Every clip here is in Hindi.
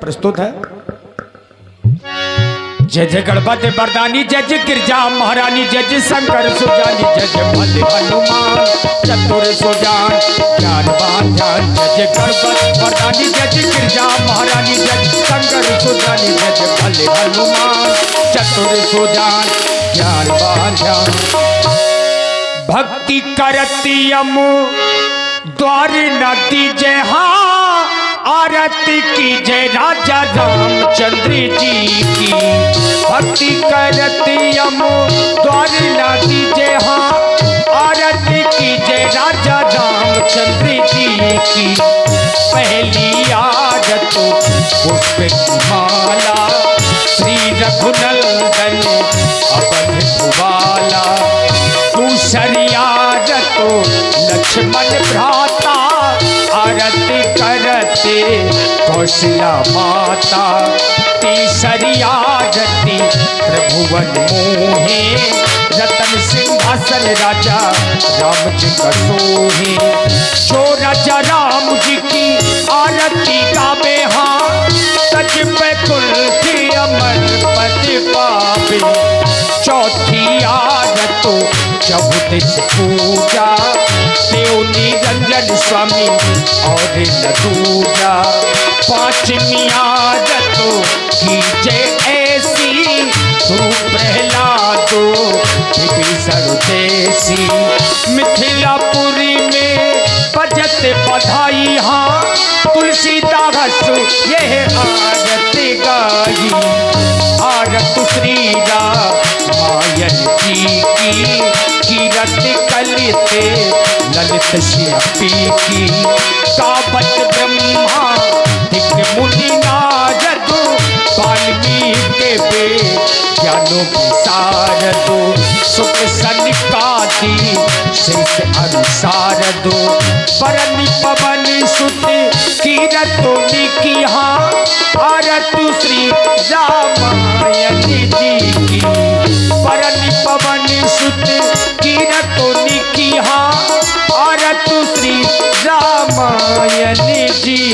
प्रस्तुत है। जय जय गणपति वरदानी, जय जय गिरजा महारानी, जय जय शंकर सुजानी, जय जय भले हनुमान चतुर सुजान ज्ञानवान ध्यान। जय जय गणपति वरदानी, जय जय गिरजा महारानी, जय जय शंकर सुजानी, जय जय भले हनुमान चतुर सुजान ज्ञानवान ध्यान। भक्ति करती अमु द्वार न दीजे, हाँ आरती की जय राजा रामचंद्र जी की। भक्ति करती अमु द्वार न दीजे, हाँ आरती की जय राजा रामचंद्र जी की। पहली आरत पुष्प की माला, श्री रघुनंदन अवध भुवाला। दूसरी आरत लक्ष्मण भ्राता, आरती करते कौशल्या माता। तीसरी आरती त्रिभुवन मोहे, रतन सिंहासन राजा राम जी का सोहे। जो राजा राम जी की आरती गावे, हाँ सज पे कुल अमर पति पावे। चौथी आरत जब दिस पूजा, देव निरंजन स्वामी और न दूजा। पांचवी आरत की जय ऐसी, ध्रुव प्रहलादो विभीषण जैसी। मिथिलापुरी में बजत बधाई, हाँ तुलसीदास यह आरत गाई। आरत श्री रामायण जी की, कीरत कलिते ललित शिल्पी की। कावत ब्रह्मा दिव्य मुनि नारद, वाल्मीकि वे ज्ञानो विशारदो। सुख सनिकादि शेष अनुसार दो, वरनि पवन सुत कीरतों की, हाँ आरत श्री रामायण जी की। वरनि पवन सुत कीरतों की, हाँ आरत श्री रामायण जी की।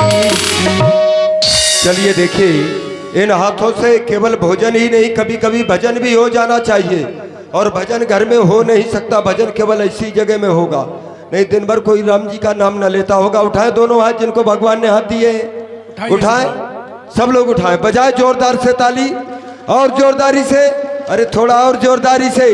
चलिए देखिए, इन हाथों से केवल भोजन ही नहीं, कभी कभी भजन भी हो जाना चाहिए। और भजन घर में हो नहीं सकता, भजन केवल ऐसी जगह में होगा। नहीं दिन भर कोई राम जी का नाम न लेता होगा। उठाए दोनों हाथ जिनको भगवान ने हाथ दिए, उठाए सब लोग उठाए। बजाए जोरदार से ताली, और जोरदारी से, अरे थोड़ा और जोरदारी से।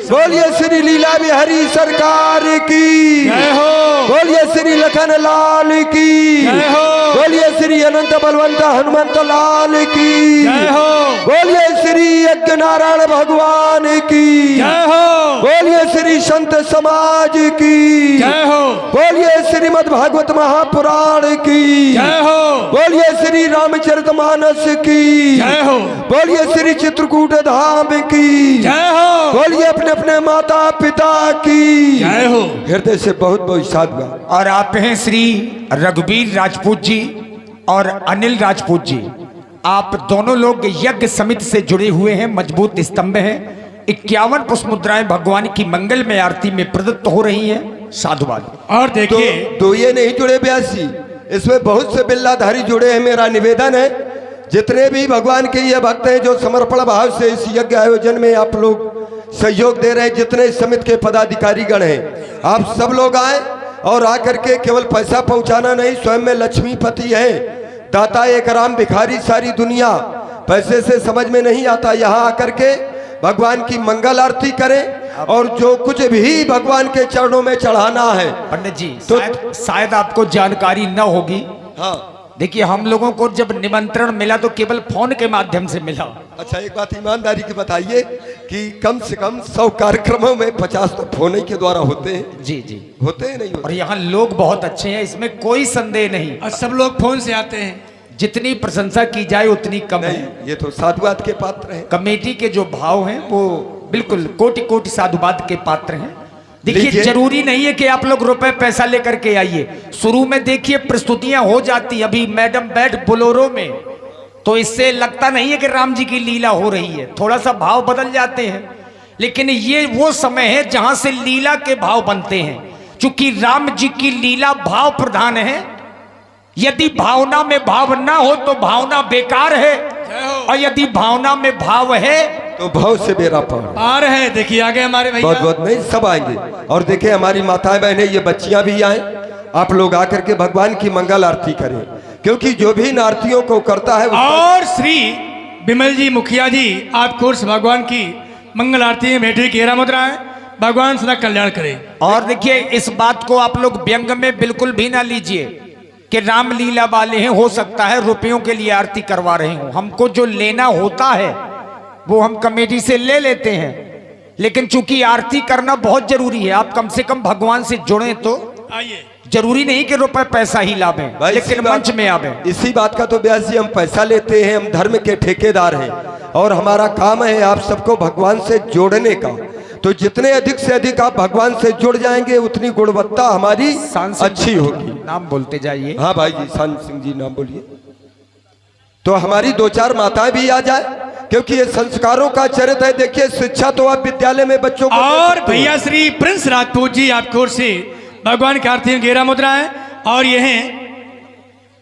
बोलिए श्री लीला बिहारी सरकार की जय हो। बोलिए श्री लखन लाल की जय हो। बोलिए श्री अनंत बलवंत हनुमंत लाल की जय हो। बोलिए श्री यज्ञ नारायण भगवान की जय हो। बोलिए श्री संत समाज की जय हो। बोलिए श्रीमद् भागवत महापुराण की जय हो। बोलिए श्री रामचरितमानस की जय हो। बोलिए श्री चित्रकूट धाम की जय हो। बोलिए अपने अपने माता पिता की जय हो। हृदय से बहुत बहुत साधुवाद। और आप हैं श्री रघुवीर राजपूत जी और अनिल राजपूत जी। आप दोनों लोग यज्ञ समिति से जुड़े हुए हैं, मजबूत स्तंभ हैं। 51 पुष्प मुद्राएं भगवान की मंगल में आरती में प्रदत्त हो रही हैं। साधुवाद। और देखिए तो ये नहीं जुड़े ब्यासी, इसमें बहुत से बिल्लाधारी जुड़े हैं। मेरा निवेदन है, जितने भी भगवान के ये भक्त हैं जो समर्पण भाव से इस यज्ञ आयोजन में आप लोग सहयोग दे रहे हैं, जितने समिति के पदाधिकारी गण हैं, आप सब लोग आए और आकर के केवल पैसा पहुंचाना नहीं, स्वयं में लक्ष्मीपति है, दाता एक राम भिखारी सारी दुनिया। पैसे से समझ में नहीं आता, यहाँ आकर के भगवान की मंगल आरती करें और जो कुछ भी भगवान के चरणों में चढ़ाना है। पंडित जी तो शायद आपको जानकारी न होगी। हाँ देखिए, हम लोगों को जब निमंत्रण मिला तो केवल फोन के माध्यम से मिला। अच्छा, एक बात ईमानदारी की बताइए कि कम से कम 100 कार्यक्रमों में 50 तो फोन ही के द्वारा होते हैं। जी जी होते हैं, नहीं होते। और यहाँ लोग बहुत अच्छे हैं, इसमें कोई संदेह नहीं। और सब लोग फोन से आते हैं। जितनी प्रशंसा की जाए उतनी कम है। ये तो साधुवाद के पात्र हैं। कमेटी के जो भाव हैं वो बिल्कुल कोटि कोटि साधुवाद के पात्र हैं। देखिए, जरूरी नहीं है कि आप लोग रुपए पैसा लेकर के आइए। शुरू में देखिए प्रस्तुतियां हो जाती, अभी मैडम बैठ बोलोरो में, तो इससे लगता नहीं है कि राम जी की लीला हो रही है, थोड़ा सा भाव बदल जाते हैं। लेकिन ये वो समय है जहां से लीला के भाव बनते हैं। चूंकि राम जी की लीला भाव प्रधान है, यदि भावना में भाव ना हो तो भावना बेकार है, और यदि भावना में भाव है तो भाव से बेरा पार है। देखिए आगे हमारे भैया बहुत बहुत नहीं सब आएंगे। और देखिए हमारी माताएं बहनें, ये बच्चियां भी आए, आप लोग आकर के भगवान की मंगल आरती करें, क्योंकि जो भी इन आरतियों को करता है और श्री विमल जी मुखिया जी आप कोर्स भगवान की मंगल आरती में बैठे घेरा मुद्राएं, भगवान सदा कल्याण करे। और देखिए इस बात को आप लोग व्यंग में बिल्कुल भी ना लीजिए कि रामलीला वाले हैं, हो सकता है रुपयों के लिए आरती करवा रहे हो। हमको जो लेना होता है वो हम कमेटी से ले लेते हैं, लेकिन चूंकि आरती करना बहुत जरूरी है, आप कम से कम भगवान से जुड़े तो आइए। जरूरी नहीं कि रुपए पैसा ही लाभें, लेकिन मंच में आवे। इसी बात का तो ब्यास जी हम पैसा लेते हैं, हम धर्म के ठेकेदार हैं और हमारा काम है आप सबको भगवान से जोड़ने का। तो जितने अधिक से अधिक आप भगवान से जुड़ जाएंगे उतनी गुणवत्ता हमारी अच्छी होगी। नाम बोलते जाइए। हाँ भाई जी, सान सिंह जी नाम बोलिए। तो हमारी दो चार माताएं भी आ जाए, क्योंकि ये संस्कारों का चरित्र है। देखिए शिक्षा तो आप विद्यालय में बच्चों को और भैया श्री प्रिंस राजपूत जी आपकी ओर से भगवान की आरती में घेरा मुद्रा है। और यह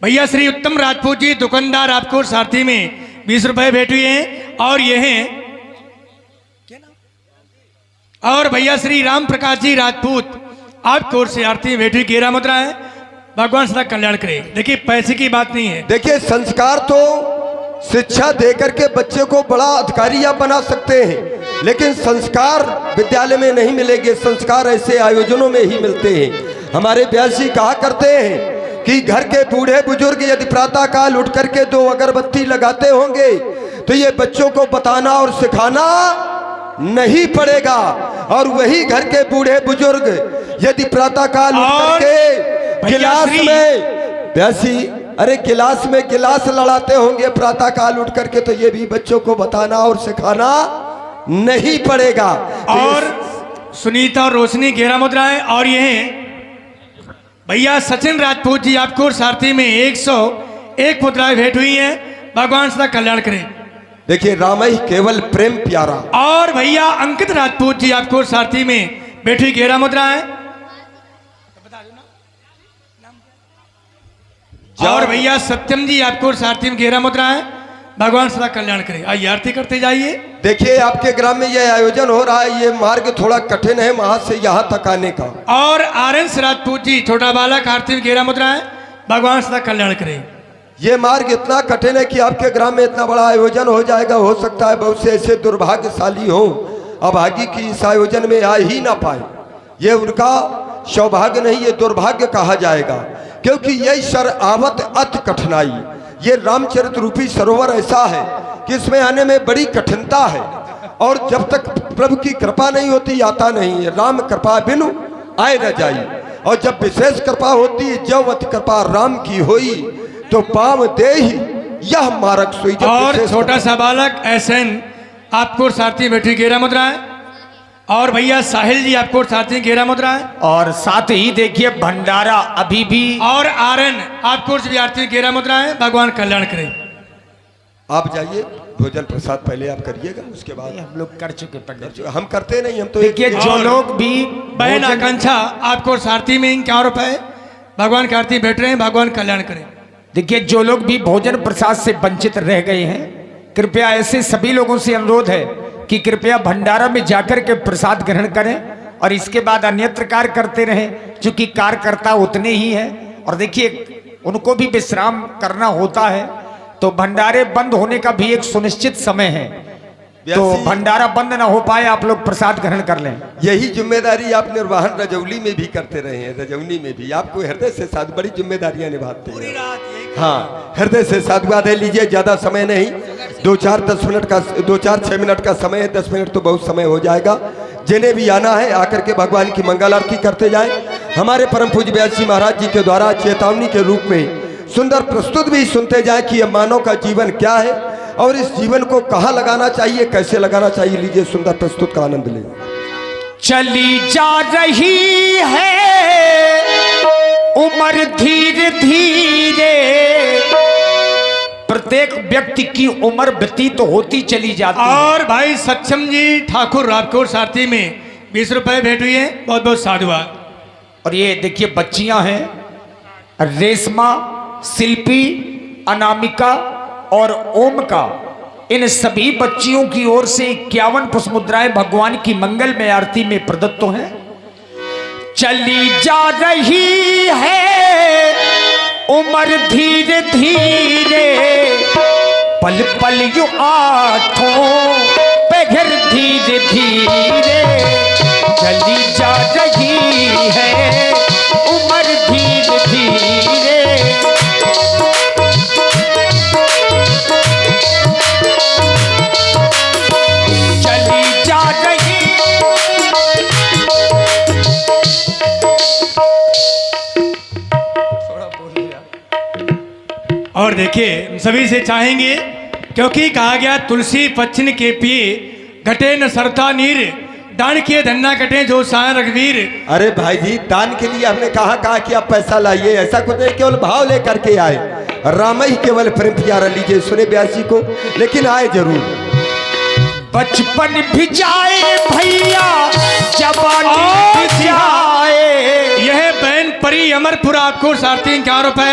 भैया श्री उत्तम राजपूत जी दुकानदार आपको आरती में 20 रुपए भेंट हुए हैं। और यह और भैया श्री राम प्रकाश जी राजपूत आपकी ओर से आरती में भेंट हुई घेरा मुद्रा है। भगवान सदा कल्याण करे। देखिए पैसे की बात नहीं है। देखिए संस्कार तो शिक्षा देकर के बच्चे को बड़ा अधिकारी आप बना सकते हैं, लेकिन संस्कार विद्यालय में नहीं मिलेंगे, संस्कार ऐसे आयोजनों में ही मिलते हैं। हमारे व्यास जी कहा करते हैं कि घर के बूढ़े बुजुर्ग यदि प्रातः काल उठ करके 2 अगरबत्ती लगाते होंगे तो ये बच्चों को बताना और सिखाना नहीं पड़ेगा। और वही घर के बूढ़े बुजुर्ग यदि प्रातः काल उठ करके गिलास में व्यासी अरे गिलास में गिलास लड़ाते होंगे प्रातः काल उठ करके, तो ये भी बच्चों को बताना और सिखाना नहीं पड़ेगा। और सुनीता और रोशनी घेरा मुद्राएं। और यह भैया सचिन राजपूत जी आपको सारथी में 101 मुद्राएं भेंट हुई हैं। भगवान सदा कल्याण करें। देखिए राम ही केवल प्रेम प्यारा। और भैया अंकित राजपूत जी आपको सारथी में बैठी घेरा मुद्राएं। और भैया सत्यम जी आपको सारथी में घेरा मुद्राएं। भगवान सदा कल्याण करे। आइए आरती करते जाइए। देखिए आपके ग्राम में यह आयोजन हो रहा है, ये मार्ग थोड़ा कठिन है वहां से यहाँ तक आने का। और आरएस राजपूत जी छोटा बालक आरती में घेरा मुद्राएं। भगवान सदा कल्याण करे। ये मार्ग इतना कठिन है कि आपके ग्राम में इतना बड़ा आयोजन हो जाएगा, हो सकता है बहुत से ऐसे दुर्भाग्यशाली हो अभागी की इस आयोजन में आ ही ना पाए। ये उनका सौभाग्य नहीं, ये दुर्भाग्य कहा जाएगा, क्योंकि यही सर आवत अति कठिनाई। ये रामचरित रूपी सरोवर ऐसा है कि इसमें आने में बड़ी कठिनता है, और जब तक प्रभु की कृपा नहीं होती आता नहीं है। राम कृपा बिनु आए न जाई, और जब विशेष कृपा होती है जब अति कृपा राम की होई तो पाव दे ही यह मार्ग सोई। और छोटा सा बालक एसएन आपको सारथी बैठी घेरा मुद्राएं। और भैया साहिल जी आपको सारथी घेरा मुद्राएं। और साथ ही देखिए भंडारा अभी भी। और आरएन आपको भी आरती घेरा मुद्राएं। भगवान कल्याण करें। आप जाइए, भोजन प्रसाद पहले आप करिएगा, उसके बाद हम लोग कर चुके पंडित। हम करते नहीं, हम तो देखिए जो लोग भी बहन आकांक्षा आपको सारथी में 51 रुपए भगवान की आरती बैठ रहे हैं। भगवान कल्याण करें। देखिए जो लोग भी भोजन प्रसाद से वंचित रह गए हैं, कृपया ऐसे सभी लोगों से अनुरोध है कि कृपया भंडारा में जाकर के प्रसाद ग्रहण करें और इसके बाद अन्यत्र कार्य करते रहें, क्योंकि कार्यकर्ता उतने ही हैं। और देखिए उनको भी विश्राम करना होता है, तो भंडारे बंद होने का भी एक सुनिश्चित समय है, तो भंडारा बंद ना हो पाए आप लोग प्रसाद ग्रहण कर लें। यही जिम्मेदारी आप निर्वाहन रजौली में भी करते रहे हैं। रजौली में भी आपको हृदय से साथ बड़ी जिम्मेदारियां निभाते हैं। हाँ, हृदय से साधुवाद है। लीजिए, ज्यादा समय नहीं, 2-4-6 मिनट का समय है। 10 मिनट तो बहुत समय हो जाएगा। जिन्हें भी आना है आकर के भगवान की मंगल आरती करते जाएं। हमारे परम पूज्य व्यास जी महाराज जी के द्वारा चेतावनी के रूप में सुंदर प्रस्तुत भी सुनते जाए कि यह मानव का जीवन क्या है और इस जीवन को कहाँ लगाना चाहिए, कैसे लगाना चाहिए। लीजिए सुंदर प्रस्तुत का आनंद लें। चली जा रही है उम्र धीरे धीरे, प्रत्येक व्यक्ति की उम्र व्यतीत होती चली जाती है। और भाई सक्षम जी ठाकुर राजकोट सारथी में 20 रुपए भेंट हुई है। बहुत बहुत साधुवाद। और ये देखिए बच्चियां हैं रेशमा शिल्पी, अनामिका और ओमका, इन सभी बच्चियों की ओर से 51 पुष्प मुद्राएं भगवान की मंगल में आरती में प्रदत्त हैं। चली जा रही है उम्र धीरे धीरे, पल पल यू आठों पे घर धीरे धीरे, चली जा रही है उम्र धीरे धीरे। चली जा रही। और देखिए हम सभी से चाहेंगे, क्योंकि कहा गया तुलसी पच्छिन के पिए घटे न सरता नीर, दान किए धन्ना कटे जो साय रघुवीर। अरे भाई जी, दान के लिए हमने कहा कि आप पैसा लाइए, ऐसा कुछ नहीं, केवल भाव लेकर के आए। राम ही केवल प्रेम प्यारा लीजिए, सुने ब्यासी को, लेकिन आए जरूर। बचपन भी जाए भैया, जवानी भी जाए। यह बहन परी अमरपुर आपको 3.5 रुपए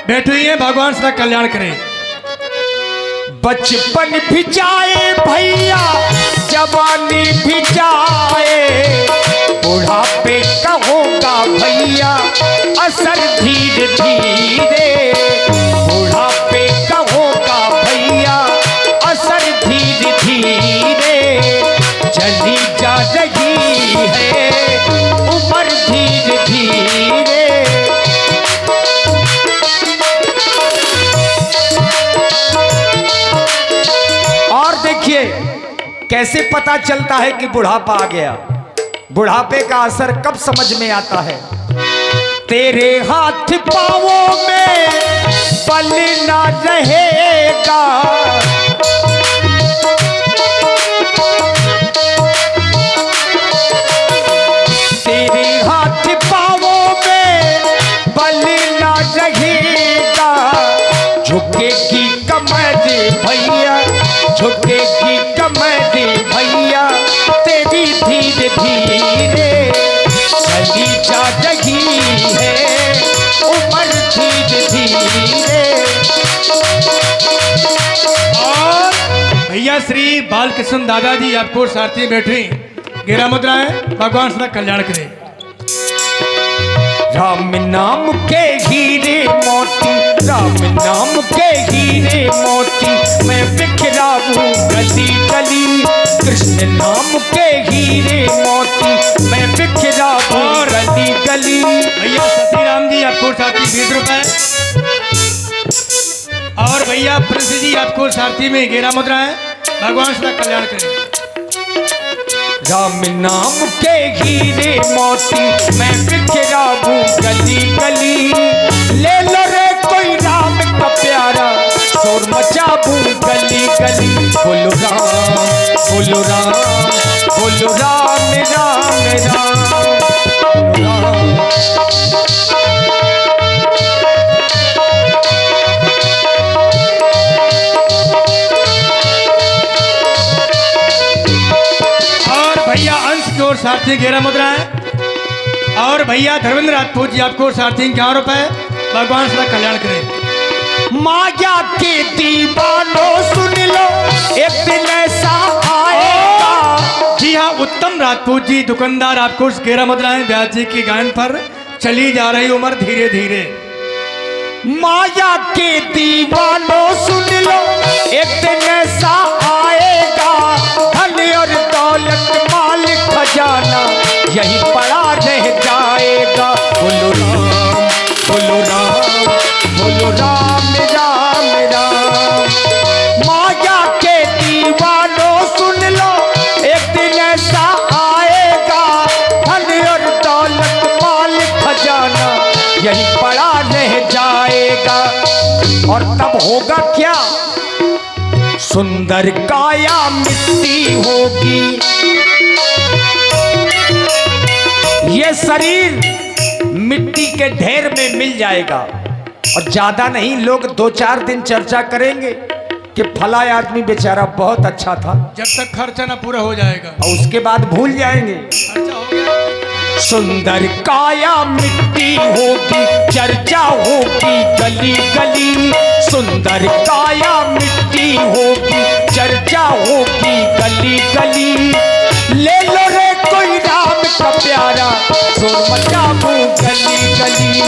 बैठी हुई है, भगवान सदा कल्याण करें। बचपन भी जाए भैया, जवानी भी जाए, बुढ़ापे का होगा भैया असर धीरे धीरे, बुढ़ापे का होगा भैया असर धीरे धीरे। चली जा रही है उम्र धीरे धीरे। और देखिए कैसे पता चलता है कि बुढ़ापा आ गया। बुढ़ापे का असर कब समझ में आता है? तेरे हाथ पांवों में बल ना रहेगा, तेरे हाथ पांवों में बल ना रहेगा, झुकेगी कमर भैया, झुकेगी कमर भैया तेरी धीरे धीरे। चली जा रही है उम्र धीरे धीरे। और भैया श्री बालकृष्ण दादाजी आपको सारथी बैठे गेरा मुद्रा है, भगवान सदा कल्याण करे। राम नाम के हीरे मोती, राम नाम के हीरे मोती मैं बिखरा हूँ गली गली, कृष्ण नाम के हीरे मोती मैं बिखरा हूँ गली गली। भैया सतीराम जी आपको सारथी 20 रुपए, और भैया प्रिंस जी आपको सारथी में गेरा मुद्रा है, भगवान सदा कल्याण करे। राम नाम के हीरे मोती मैं बिखरा हूँ गली गली, ले लो रे कोई राम का प्यारा शोर मचा हूँ गली गली। बोलो राम बोलो राम बोलो राम राम राम राम। भैया अंश की ओर सारथी 11 मुद्रा है, और भैया धर्मेंद्र राजपूत जी आपको सारथी 51 रुपए, भगवान सदा कल्याण करे। माया के दीवानों सुन लो एक दिन ऐसा आएगा। जी हाँ, उत्तम राजपूत जी दुकानदार आपको 11 मुद्रा है, व्यास जी की गायन पर चली जा रही उम्र धीरे धीरे। माया के दीवानों सुन लो एक दिन ऐसा आएगा, धन और दौलत माल खजाना यही पड़ा रह जाएगा। बोलो राम बोलो राम बोलो राम राम राम। माया के दीवानों सुन लो एक दिन ऐसा आएगा, धन और दौलत माल खजाना यही पड़ा रह जाएगा। और तब होगा क्या? सुंदर काया मिट्टी होगी, ये शरीर मिट्टी के ढेर में मिल जाएगा। और ज्यादा नहीं, लोग 2-4 दिन चर्चा करेंगे कि फला आदमी बेचारा बहुत अच्छा था, जब तक खर्चा ना पूरा हो जाएगा, और उसके बाद भूल जाएंगे। खर्चा हो गया। सुंदर काया मिट्टी होगी, चर्चा होगी गली गली। सुंदर काया मिट्टी होगी, चर्चा होगी गली गली। ले लो रे कोई राम का प्यारा, शोर मचाऊं गली गली।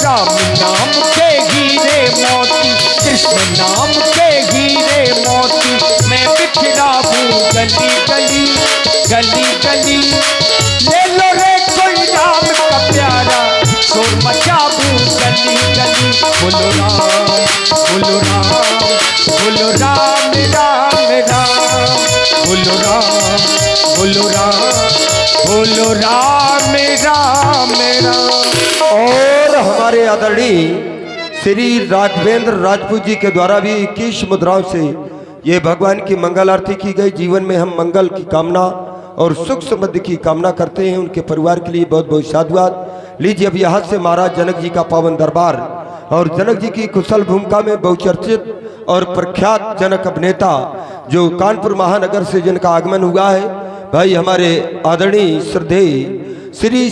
राम नाम के हीरे मोती, कृष्ण नाम के हीरे मोती, मैं बिखरा हूँ गली गली गली गली। ले लो रे कोई राम का प्यारा, शोर मचाऊं गली गली। बोलो राम बोलो राम बोलो राम राम राम। बोलो राम बोलो राम बोलो राम राम राम। और हमारे आदरणीय श्री राघवेंद्र राजपूत जी के द्वारा भी 21 मुद्राओं से ये भगवान की मंगल आरती की गई। जीवन में हम मंगल की कामना और सुख समृद्धि की कामना करते हैं। उनके परिवार के लिए बहुत बहुत साधुवाद। लीजिए अब यहाँ से महाराज जनक जी का पावन दरबार और जनक जी की कुशल भूमिका में बहुचर्चित और प्रख्यात जनक अभिनेता जो कानपुर महानगर से जिनका आगमन हुआ है, भाई हमारे आदरणीय श्रद्धेय श्री